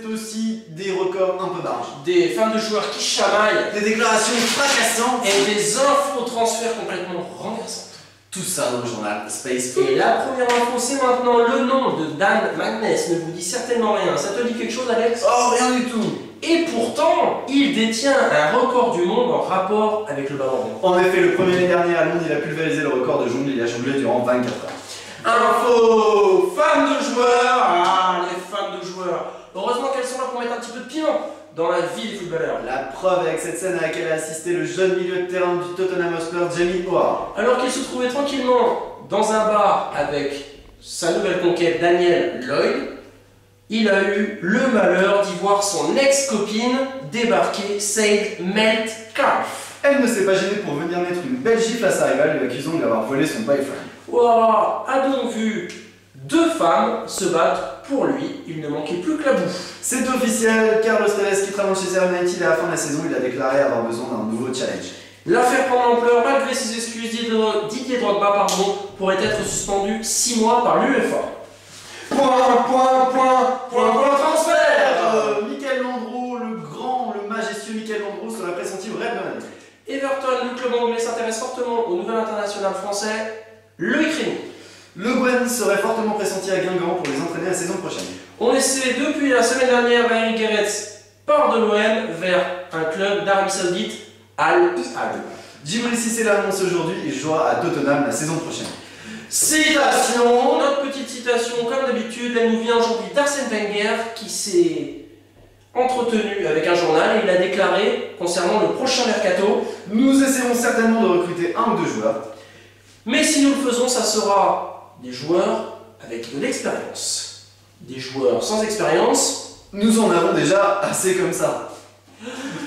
c'est aussi des records un peu barges. Des femmes de joueurs qui chamaillent. Des déclarations fracassantes. Et des infos transferts complètement renversantes. Tout ça dans le journal Space Foot. Et la première info, c'est maintenant le nom de Dan Magness. Ne vous dit certainement rien. Ça te dit quelque chose, Alex? Oh, rien du tout. Et pourtant, il détient un record du monde en rapport avec le ballon rond. En effet, le 1er mai dernier à Londres, il a pulvérisé le record de jongle. Il a jonglé durant 24 heures. Info, femmes de joueurs. Ah, les femmes de joueurs. Heureusement qu'elles sont là pour mettre un petit peu de piment dans la vie des footballeurs. La preuve avec cette scène à laquelle a assisté le jeune milieu de terrain du Tottenham Hotspur, Jamie Howard. Alors qu'il se trouvait tranquillement dans un bar avec sa nouvelle conquête Danielle Lloyd, il a eu le malheur d'y voir son ex-copine débarquer, Saint Metcalf. Elle ne s'est pas gênée pour venir mettre une belle gifle à sa rivale, lui accusant de lui avoir volé son boyfriend. Voilà, a donc vu deux femmes se battre pour lui, il ne manquait plus que la bouffe. C'est officiel, Carlos Tevez quittera Manchester United à la fin de la saison, il a déclaré avoir besoin d'un nouveau challenge. L'affaire prend l'ampleur, malgré ses excuses, Didier Drogba pourrait être suspendu 6 mois par l'UEFA. Point transfert. Michael Landreau, le majestueux Michael Landreau serait pressenti au Red Bull. Everton, le club anglais, s'intéresse fortement au nouvel international français, Loïc Rémy. Le Gwen serait fortement pressenti à Guingamp pour les entraîner la saison prochaine. On essaie depuis la semaine dernière, Eric Gerets part de l'OM vers un club d'Arabie Saoudite, Al-Hilal. Djibril Cissé l'annonce aujourd'hui et jouera à Tottenham la saison prochaine. Citation, notre petite citation, comme d'habitude, elle nous vient aujourd'hui d'Arsène Wenger qui s'est entretenu avec un journal et il a déclaré concernant le prochain mercato: nous essaierons certainement de recruter un ou deux joueurs. Mais si nous le faisons, ça sera des joueurs avec de l'expérience. Des joueurs sans expérience, nous en avons déjà assez comme ça.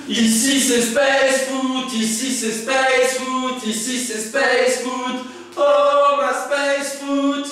Ici c'est Space Foot, ici c'est Space Foot, ici c'est Space Foot. Oh ma Space Foot.